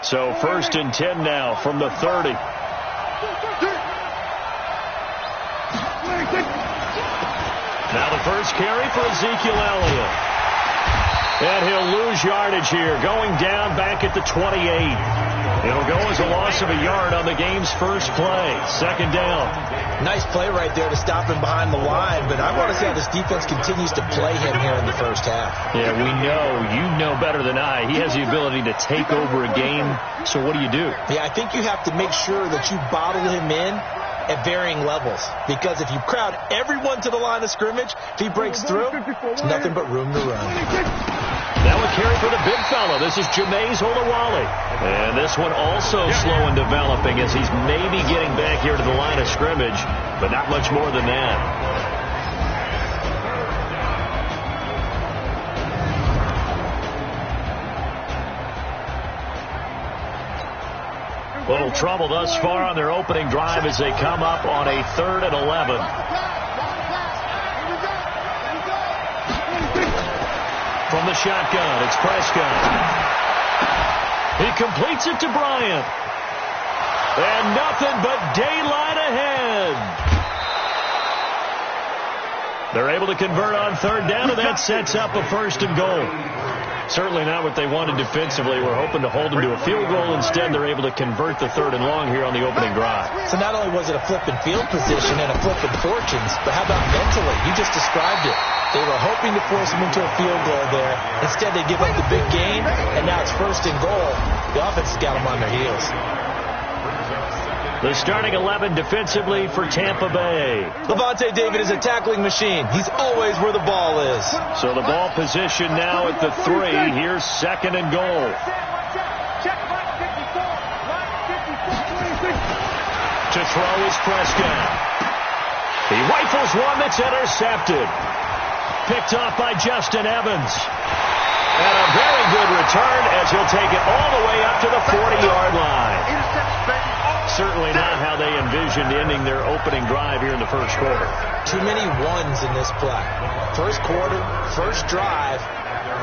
So 1st and 10 now from the 30. Now the first carry for Ezekiel Elliott. And he'll lose yardage here, going down back at the 28. It'll go as a loss of a yard on the game's first play. 2nd down. Nice play right there to stop him behind the line, but I want to see how this defense continues to play him here in the first half. Yeah, we know. You know better than I. He has the ability to take over a game, so what do you do? Yeah, I think you have to make sure that you bottle him in at varying levels, because if you crowd everyone to the line of scrimmage, if he breaks through, it's nothing but room to run. Now a carry for the big fella. This is Jameis Olawale. And this one also slow in developing as he's maybe getting back here to the line of scrimmage, but not much more than that. Little trouble thus far on their opening drive as they come up on a 3rd and 11. From the shotgun, it's Prescott. He completes it to Bryant. And nothing but daylight ahead. They're able to convert on 3rd down, and that sets up a 1st and goal. Certainly not what they wanted defensively. We're hoping to hold them to a field goal. Instead, they're able to convert the 3rd and long here on the opening drive. So not only was it a flipping field position and a flipping fortunes, but how about mentally? You just described it. They were hoping to force him into a field goal there. Instead, they give up the big gain, and now it's 1st and goal. The offense has got them on their heels. The starting 11 defensively for Tampa Bay. Levante David is a tackling machine. He's always where the ball is. So the ball position now at the 3. Here's 2nd and goal. To throw is Prescott. He rifles one that's intercepted. Picked off by Justin Evans. And a very good return as he'll take it all the way up to the 40-yard line. Certainly not how they envisioned ending their opening drive here in the first quarter. Too many ones in this play. First quarter, first drive,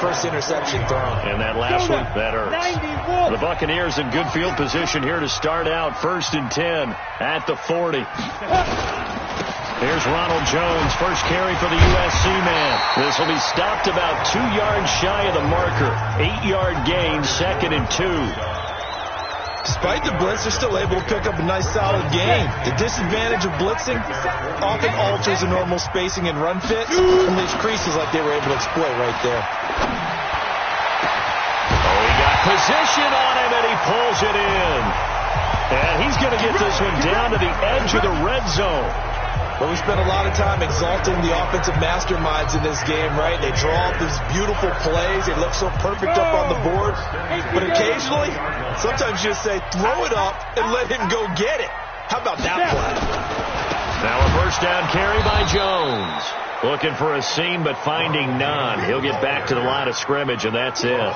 first interception thrown. And that last one, that hurts. The Buccaneers in good field position here to start out 1st and 10 at the 40. Here's Ronald Jones, first carry for the USC man. This will be stopped about 2 yards shy of the marker. 8-yard gain, 2nd and 2. Despite the blitz, they're still able to pick up a nice solid gain. The disadvantage of blitzing often alters the normal spacing and run fit, and leaves creases like they were able to exploit right there. Oh, he got position on him, and he pulls it in. And he's going to get this one down to the edge of the red zone. Well, we spent a lot of time exalting the offensive masterminds in this game, right? They draw up these beautiful plays. They look so perfect up on the board. But occasionally, sometimes you just say, throw it up and let him go get it. How about that play? Now a 1st down carry by Jones. Looking for a seam, but finding none. He'll get back to the line of scrimmage, and that's it.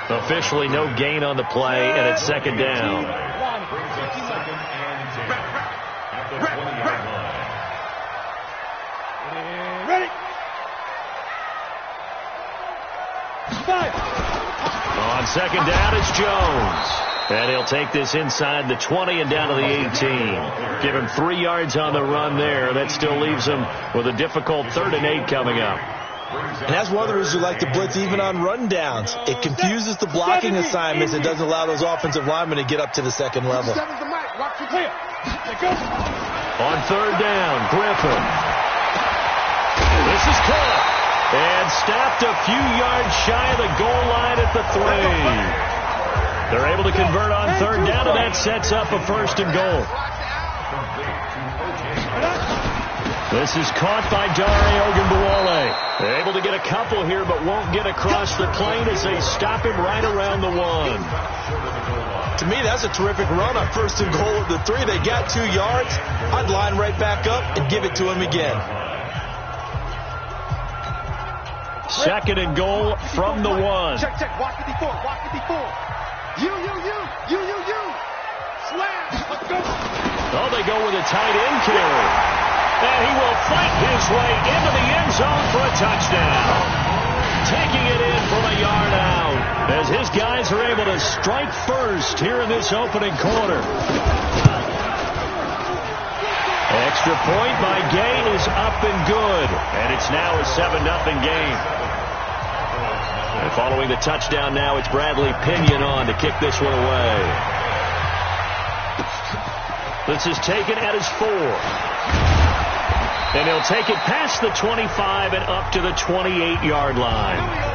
Officially no gain on the play, and it's 2nd down. On 2nd down, it's Jones. And he'll take this inside the 20 and down to the 18. Give him 3 yards on the run there. That still leaves him with a difficult 3rd and 8 coming up. And that's one of the reasons we like to blitz even on rundowns. It confuses the blocking assignments. It doesn't allow those offensive linemen to get up to the 2nd level. On 3rd down, Griffin. This is caught. And stopped a few yards shy of the goal line at the 3. They're able to convert on 3rd down, and that sets up a 1st and goal. This is caught by Dare Ogunbowale. They're able to get a couple here, but won't get across the plane as they stop him right around the 1. To me, that's a terrific run on 1st and goal at the 3. They got 2 yards. I'd line right back up and give it to him again. 2nd and goal from the 1. Check. Watch it before. You. Slam. Let's go. Oh, they go with a tight end carry. And he will fight his way into the end zone for a touchdown. Taking it in from a yard out as his guys are able to strike first here in this opening quarter. Extra point by Gay is up and good. And it's now a 7-0 game. And following the touchdown now, it's Bradley Pinion on to kick this one away. This is taken at his 4. And he'll take it past the 25 and up to the 28-yard line.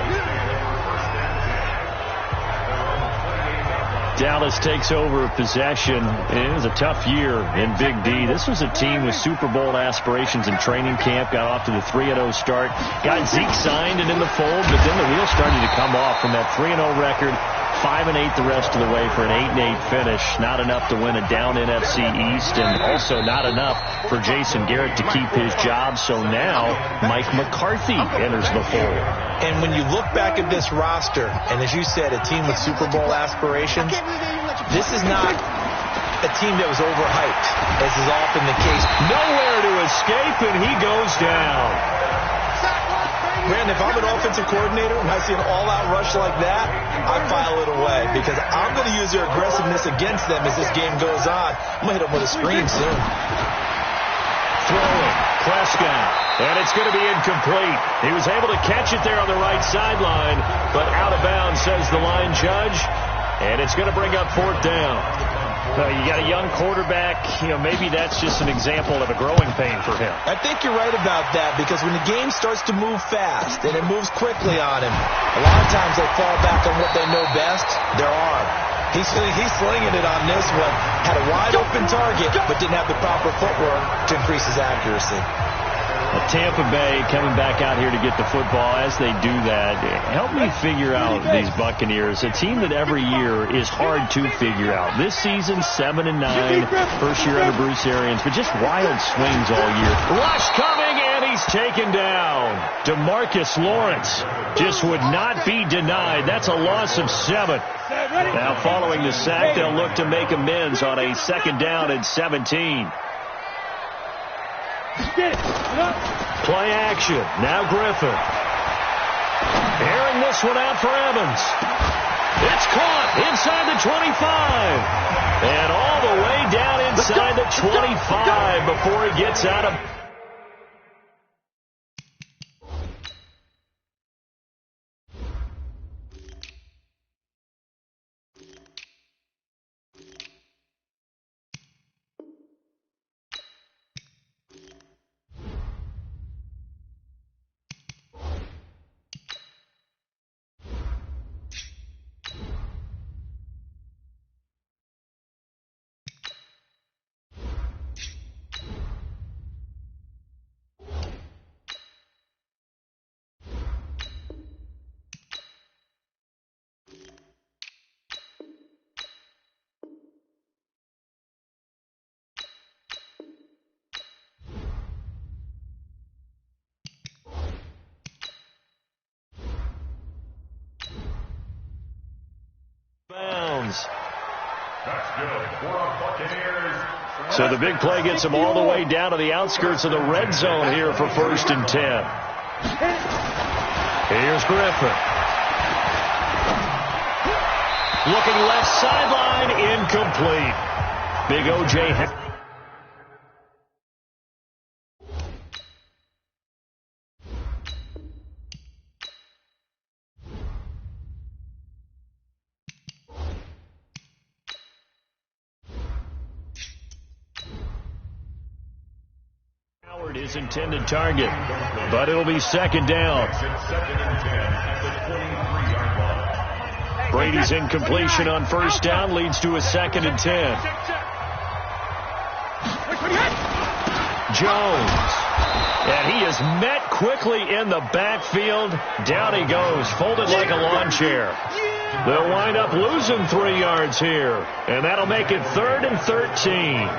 Dallas takes over possession. It was a tough year in Big D. This was a team with Super Bowl aspirations in training camp. Got off to the 3-0 start. Got Zeke signed and in the fold, but then the wheels started to come off from that 3-0 record. 5-8 the rest of the way for an 8-8 finish. Not enough to win a down NFC East, and also not enough for Jason Garrett to keep his job. So now Mike McCarthy enters the fold. And when you look back at this roster, and as you said, a team with Super Bowl aspirations, this is not a team that was overhyped, as is often the case. Nowhere to escape, and he goes down. Brandon, if I'm an offensive coordinator and I see an all-out rush like that, I file it away because I'm going to use their aggressiveness against them as this game goes on. I'm going to hit them with a screen soon. Throwing, Prescott, and it's going to be incomplete. He was able to catch it there on the right sideline, but out of bounds, says the line judge, and it's going to bring up 4th down. You got a young quarterback. Maybe that's just an example of a growing pain for him. I think you're right about that because when the game starts to move fast and it moves quickly on him, a lot of times they fall back on what they know best, their arm. He's slinging it on this one. Had a wide open target, but didn't have the proper footwork to increase his accuracy. Tampa Bay coming back out here to get the football. As they do that, help me figure out these Buccaneers. A team that every year is hard to figure out. This season, 7-9, first year under Bruce Arians, but just wild swings all year. Rush coming, and he's taken down. DeMarcus Lawrence just would not be denied. That's a loss of 7. Now, following the sack, they'll look to make amends on a 2nd down and 17. Play action. Now Griffin. Airing this one out for Evans. It's caught inside the 25. And all the way down inside the 25 before he gets out of... So the big play gets him all the way down to the outskirts of the red zone here for 1st and 10. Here's Griffin. Looking left sideline, incomplete. Big O.J. his intended target, but it'll be 2nd down. Brady's incompletion on 1st down leads to a 2nd and 10. Jones, and he is met quickly in the backfield. Down he goes, folded like a lawn chair. They'll wind up losing 3 yards here, and that'll make it 3rd and 13.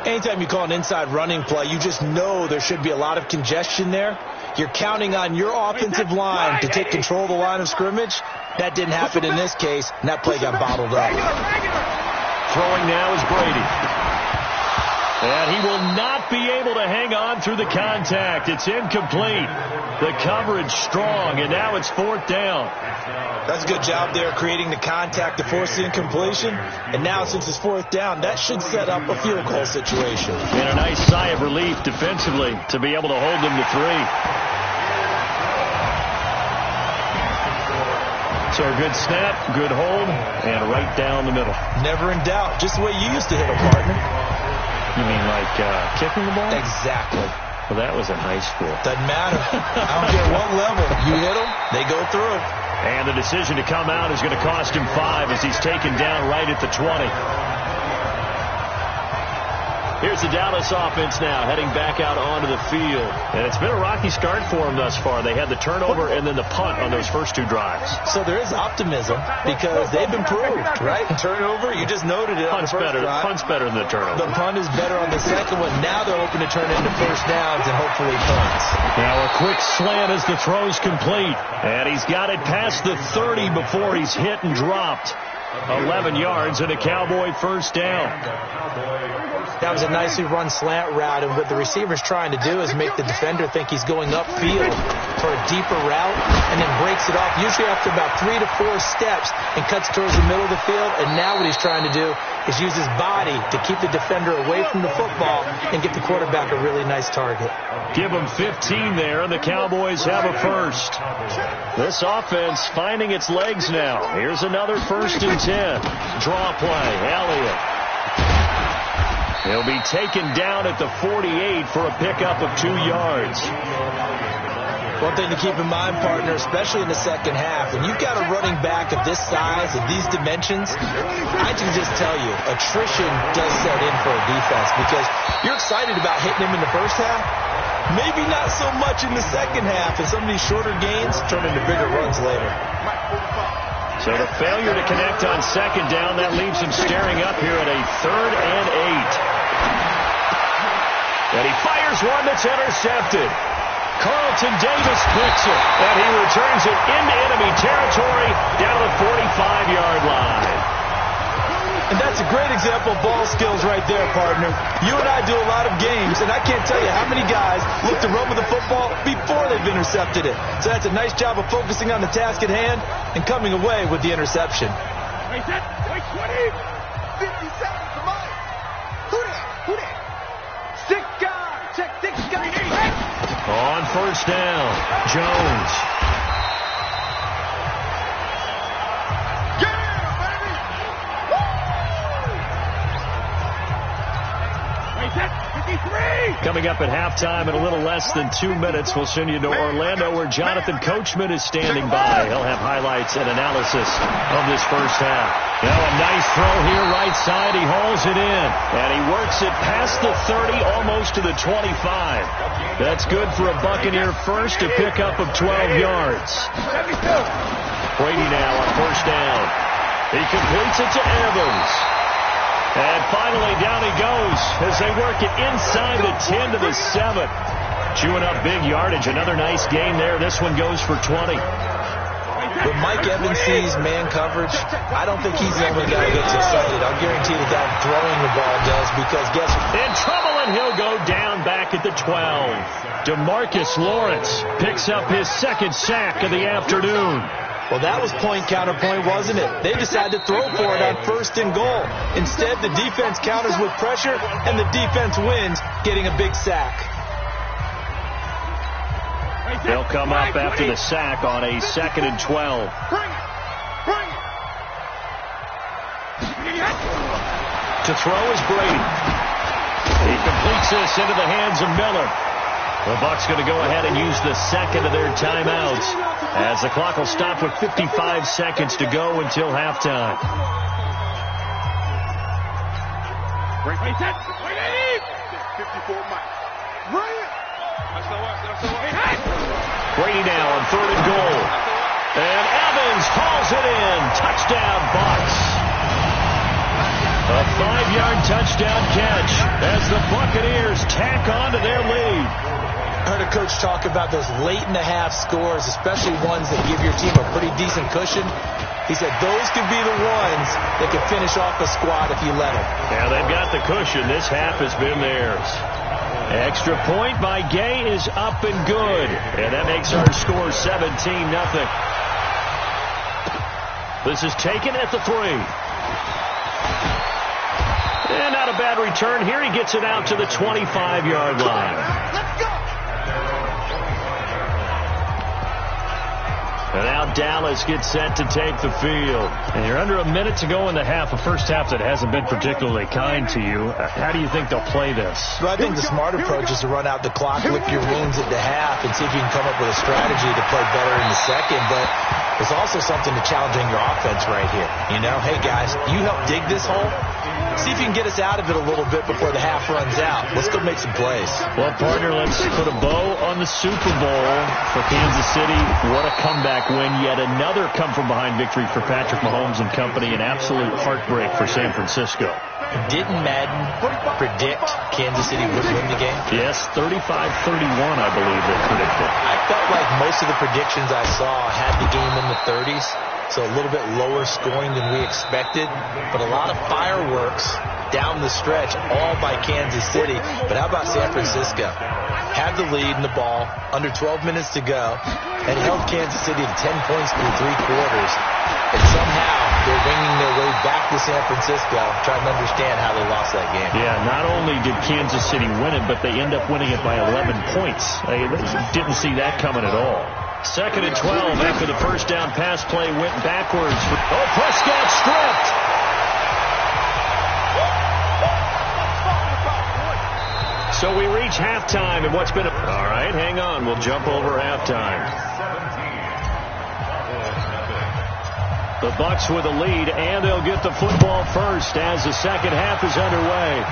Anytime you call an inside running play, you just know there should be a lot of congestion there. You're counting on your offensive line to take control of the line of scrimmage. That didn't happen in this case, and that play got bottled up. Throwing now is Brady. And he will not be able to hang on through the contact. It's incomplete. The coverage strong, and now it's 4th down. That's a good job there creating the contact to force the incompletion. And now since it's 4th down, that should set up a field goal situation. And a nice sigh of relief defensively to be able to hold them to 3. So a good snap, good hold, and right down the middle. Never in doubt. Just the way you used to hit them, partner. You mean like kicking the ball? Exactly. Well, that was in high school. Doesn't matter. I don't care what level. You hit them, they go through. And the decision to come out is going to cost him 5 as he's taken down right at the 20. Here's the Dallas offense now, heading back out onto the field. And it's been a rocky start for them thus far. They had the turnover and then the punt on those first 2 drives. So there is optimism because they've improved, right? Turnover, you just noted it on the first drive. Punt's better than the turnover. The punt is better on the second one. Now they're hoping to turn it into first downs and hopefully punts. Now a quick slant as the throw's complete. And he's got it past the 30 before he's hit and dropped. 11 yards and a Cowboy first down. That was a nicely run slant route, and what the receiver's trying to do is make the defender think he's going upfield for a deeper route and then breaks it off, usually after about 3 to 4 steps, and cuts towards the middle of the field. And now what he's trying to do is use his body to keep the defender away from the football and get the quarterback a really nice target. Give him 15 there, and the Cowboys have a first. This offense finding its legs now. Here's another 1st and 10. Draw play, Elliott. He'll be taken down at the 48 for a pickup of 2 yards. One thing to keep in mind, partner, especially in the second half, when you've got a running back of this size and these dimensions, I can just tell you, attrition does set in for a defense because you're excited about hitting him in the first half. Maybe not so much in the second half, and some of these shorter gains turn into bigger runs later. So the failure to connect on second down, that leaves him staring up here at a 3rd and 8. And he fires one that's intercepted. Carlton Davis picks it, and he returns it into enemy territory down to the 45-yard line. And that's a great example of ball skills right there, partner. You and I do a lot of games, and I can't tell you how many guys look to run with the football before they've intercepted it. So that's a nice job of focusing on the task at hand and coming away with the interception. Wait, 20, 50 seconds for mine. Who that? 6 guys, check 6 guys. On first down, Jones. Coming up at halftime in a little less than 2 minutes, we'll send you to Orlando where Jonathan Coachman is standing by. He'll have highlights and analysis of this first half. Now a nice throw here right side. He hauls it in, and he works it past the 30, almost to the 25. That's good for a Buccaneer first, a pickup of 12 yards. Brady now on first down. He completes it to Evans. And finally, down he goes as they work it inside the 10 to the 7. Chewing up big yardage. Another nice gain there. This one goes for 20. When Mike Evans sees man coverage, I don't think he's the only guy who gets excited. I'll guarantee the guy throwing the ball does because guess what? In trouble, and he'll go down back at the 12. DeMarcus Lawrence picks up his 2nd sack of the afternoon. Well, that was point counterpoint, wasn't it? They decided to throw for it on 1st and goal. Instead, the defense counters with pressure, and the defense wins, getting a big sack. They'll come up after the sack on a 2nd and 12. To throw is Brady. He completes this into the hands of Miller. The Bucs going to go ahead and use the 2nd of their timeouts as the clock will stop with 55 seconds to go until halftime. Wait, 54 Mike. Brady now on 3rd and goal. And Evans hauls it in. Touchdown, Bucs. A 5-yard touchdown catch as the Buccaneers tack on to their lead. I heard a coach talk about those late-in-the-half scores, especially ones that give your team a pretty decent cushion. He said those could be the ones that could finish off a squad if you let them. Yeah, they've got the cushion. This half has been theirs. Extra point by Gay is up and good. And that makes our score 17-0. This is taken at the 3. And not a bad return here. He gets it out to the 25-yard line. Let's go. And now Dallas gets set to take the field. And you're under a minute to go in the half, a first half that hasn't been particularly kind to you. How do you think they'll play this? Well, I think the smart approach is to run out the clock, lick your wounds at the half, and see if you can come up with a strategy to play better in the second. But there's also something to challenging your offense right here. You know, hey, guys, you help dig this hole. See if you can get us out of it a little bit before the half runs out. Let's go make some plays. Well, partner, let's put a bow on the Super Bowl for Kansas City. What a comeback win. Yet another come-from-behind victory for Patrick Mahomes and company. An absolute heartbreak for San Francisco. Didn't Madden predict Kansas City would win the game? Yes, 35-31, I believe they predicted. I felt like most of the predictions I saw had the game in the 30s. So a little bit lower scoring than we expected, but a lot of fireworks down the stretch, all by Kansas City. But how about San Francisco? Had the lead in the ball, under 12 minutes to go, and held Kansas City to 10 points through 3 quarters. And somehow they're winging their way back to San Francisco, trying to understand how they lost that game. Yeah, not only did Kansas City win it, but they end up winning it by 11 points. They didn't see that coming at all. 2nd and 12 after the first down pass play went backwards. Oh, Prescott stripped. So we reach halftime, and what's been all right, hang on. We'll jump over halftime. The Bucs with a lead, and they'll get the football first as the second half is underway.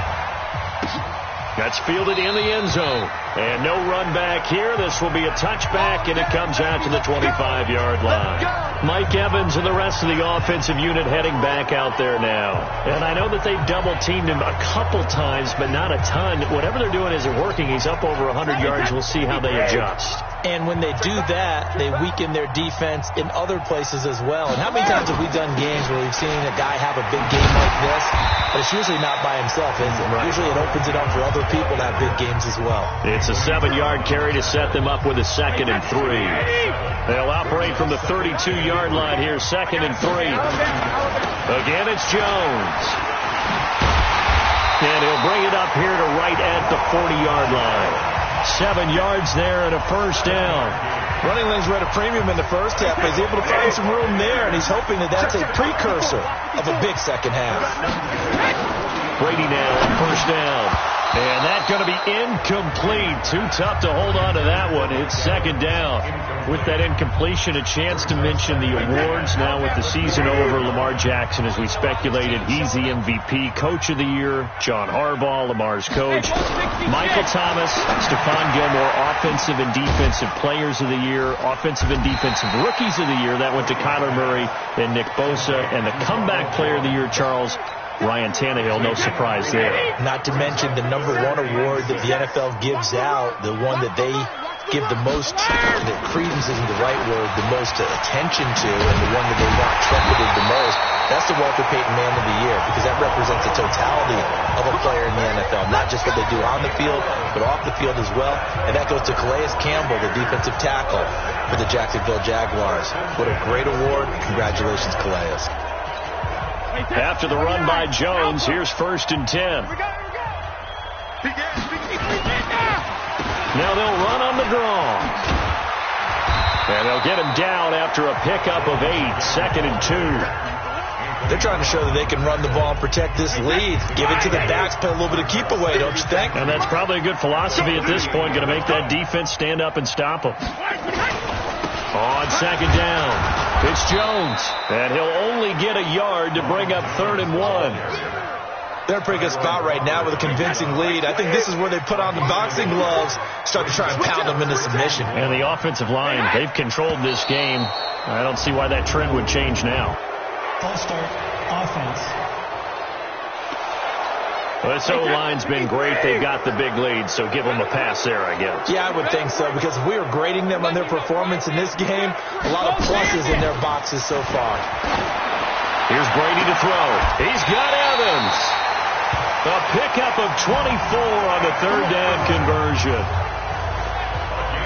That's fielded in the end zone. And no run back here. This will be a touchback, and it comes out to the 25-yard line. Mike Evans and the rest of the offensive unit heading back out there now. And I know that they've double-teamed him a couple times, but not a ton. Whatever they're doing isn't working. He's up over 100 yards. We'll see how they adjust. And when they do that, they weaken their defense in other places as well. And how many times have we done games where we've seen a guy have a big game like this, but it's usually not by himself, is it? Right. Usually it opens it up for other people to have big games as well. It's a 7-yard carry to set them up with a 2nd and 3. They'll operate from the 32-yard line here, 2nd and 3. Again, it's Jones. And he'll bring it up here to right at the 40-yard line. 7 yards there and a first down. Running lanes were at a premium in the first half, but he's able to find some room there, and he's hoping that that's a precursor of a big second half. Brady now on first down. And that's going to be incomplete. Too tough to hold on to that one. It's 2nd down. With that incompletion, a chance to mention the awards. Now with the season over, Lamar Jackson, as we speculated, he's the MVP. Coach of the Year, John Harbaugh, Lamar's coach. Michael Thomas, Stephon Gilmore, Offensive and Defensive Players of the Year. Offensive and Defensive Rookies of the Year. That went to Kyler Murray and Nick Bosa. And the Comeback Player of the Year, Charles, Ryan Tannehill, no surprise there. Not to mention the #1 award that the NFL gives out, the one that they give the most, that credence isn't the right word, the most attention to, and the one that they want trumpeted the most. That's the Walter Payton Man of the Year, because that represents the totality of a player in the NFL, not just what they do on the field, but off the field as well. And that goes to Calais Campbell, the defensive tackle for the Jacksonville Jaguars. What a great award. Congratulations, Calais. After the run by Jones, here's 1st and 10. Now they'll run on the draw. And they'll get him down after a pickup of 8, 2nd and 2. They're trying to show that they can run the ball and protect this lead. Give it to the backs, play a little bit of keep away, don't you think? And that's probably a good philosophy at this point, going to make that defense stand up and stop them. On 2nd down, it's Jones, and he'll only get a yard to bring up 3rd and 1. They're in a pretty good spot right now with a convincing lead. I think this is where they put on the boxing gloves, start to try and pound them into submission. And the offensive line, they've controlled this game. I don't see why that trend would change now. All-start offense. Well, this O-line's been great. They've got the big lead, so give them a pass there, I guess. Yeah, I would think so, because if we were grading them on their performance in this game, a lot of pluses in their boxes so far. Here's Brady to throw. He's got Evans. A pickup of 24 on the third down conversion.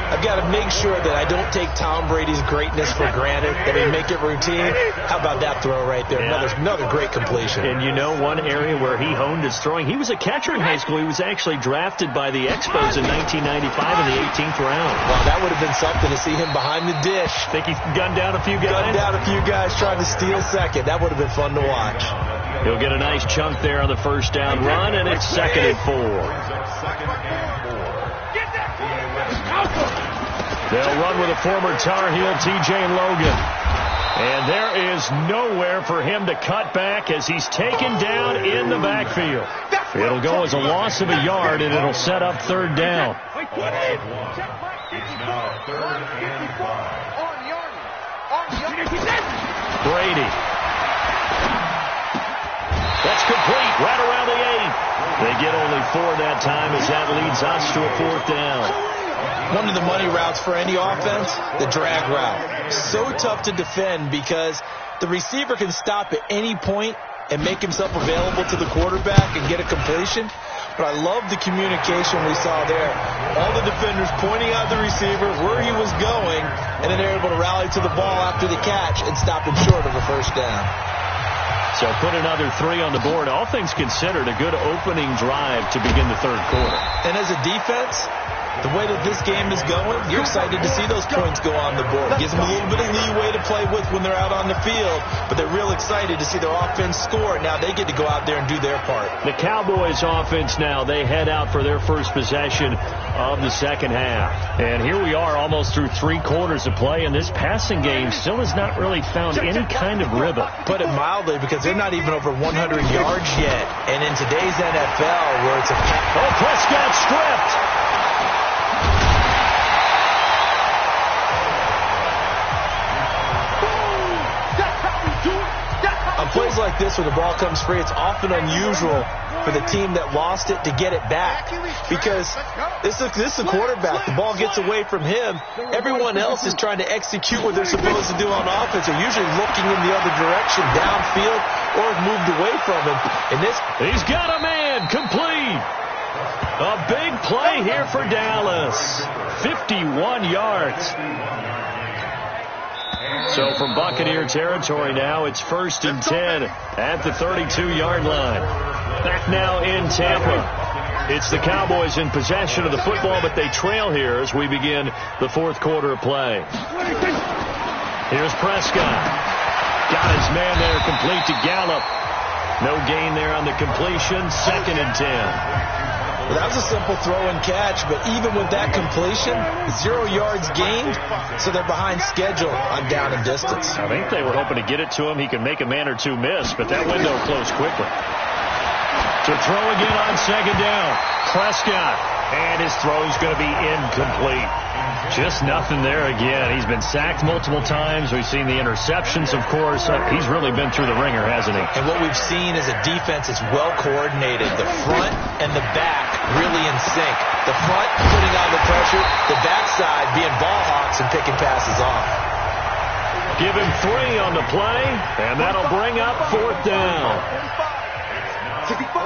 I've got to make sure that I don't take Tom Brady's greatness for granted, that we make it routine. How about that throw right there? Yeah. Another great completion. And you know one area where he honed his throwing? He was a catcher in high school. He was actually drafted by the Expos in 1995 in the 18th round. Wow, that would have been something to see him behind the dish. Think he gunned down a few guys? Gunned down a few guys trying to steal second. That would have been fun to watch. He'll get a nice chunk there on the first down run, and it's 2nd and 4. They'll run with a former Tar Heel, T.J. Logan. And there is nowhere for him to cut back as he's taken down in the backfield. It'll go as a loss of a yard, and it'll set up third down. Brady. That's complete right around the 8. They get only 4 that time as that leads us to a 4th down. One of the money routes for any offense, the drag route. So tough to defend because the receiver can stop at any point and make himself available to the quarterback and get a completion. But I love the communication we saw there. All the defenders pointing out the receiver, where he was going, and then they're able to rally to the ball after the catch and stop him short of a first down. So put another 3 on the board. All things considered, a good opening drive to begin the third quarter. And as a defense, the way that this game is going, you're excited to see those points go on the board. It gives them a little bit of leeway to play with when they're out on the field, but they're real excited to see their offense score. Now they get to go out there and do their part. The Cowboys offense now, they head out for their first possession of the second half. And here we are almost through 3 quarters of play, and this passing game still has not really found any kind of rhythm. Put it mildly, because they're not even over 100 yards yet. And in today's NFL, where it's a... Oh, Prescott stripped. On plays like this where the ball comes free, it's often unusual for the team that lost it to get it back, because this is a quarterback. The ball gets away from him. Everyone else is trying to execute what they're supposed to do on offense. They're usually looking in the other direction, downfield, or have moved away from him. He's got a man, complete. A big play here for Dallas. 51 yards. So from Buccaneer territory now, it's 1st and 10 at the 32-yard line. Back now in Tampa. It's the Cowboys in possession of the football, but they trail here as we begin the 4th quarter of play. Here's Prescott. Got his man there, complete to Gallup. No gain there on the completion. 2nd and 10. Well, that was a simple throw and catch, but even with that completion, 0 yards gained, so they're behind schedule on down and distance. I think they were hoping to get it to him. He could make a man or 2 miss, but that window closed quickly. To throw again on 2nd down. Prescott, and his throw's going to be incomplete. Just nothing there again. He's been sacked multiple times. We've seen the interceptions, of course. He's really been through the ringer, hasn't he? And what we've seen is a defense that's well coordinated. The front and the back really in sync. The front putting on the pressure, the backside being ball hawks and picking passes off. Give him 3 on the play, and that'll bring up 4th down. 65.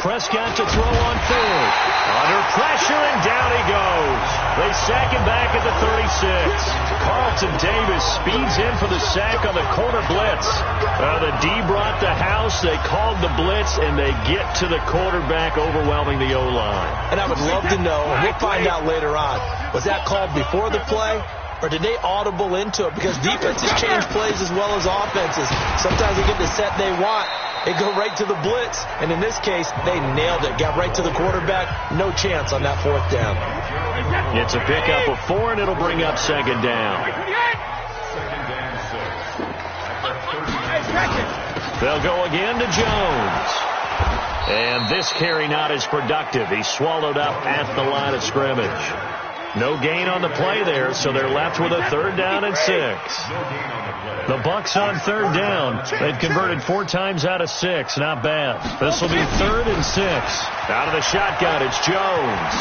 Prescott to throw on 3rd. Under pressure, and down he goes. They sack him back at the 36. Carlton Davis speeds in for the sack on the corner blitz. The D brought the house. They called the blitz, and they get to the quarterback, overwhelming the O-line. And I would love to know, and we'll find out later on, was that called before the play? Or did they audible into it? Because defenses change plays as well as offenses. Sometimes they get the set they want. They go right to the blitz. And in this case, they nailed it. Got right to the quarterback. No chance on that 4th down. It's a pickup of 4, and it'll bring up 2nd down. They'll go again to Jones. And this carry not as productive. He's swallowed up at the line of scrimmage. No gain on the play there, so they're left with a 3rd down and 6. The Bucs on 3rd down. They've converted 4 times out of 6. Not bad. This will be 3rd and 6. Out of the shotgun, it's Jones.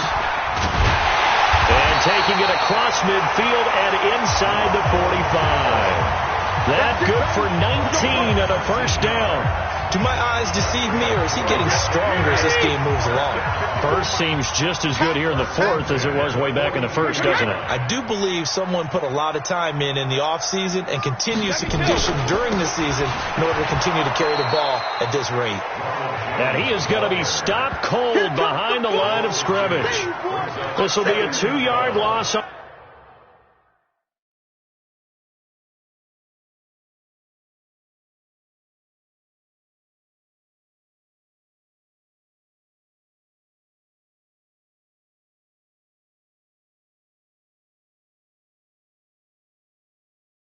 And taking it across midfield and inside the 45. That good for 19 and a 1st down. Do my eyes deceive me, or is he getting stronger as this game moves along? Burst seems just as good here in the 4th as it was way back in the 1st, doesn't it? I do believe someone put a lot of time in the offseason and continues to condition during the season in order to continue to carry the ball at this rate. And he is going to be stopped cold behind the line of scrimmage. This will be a 2-yard loss.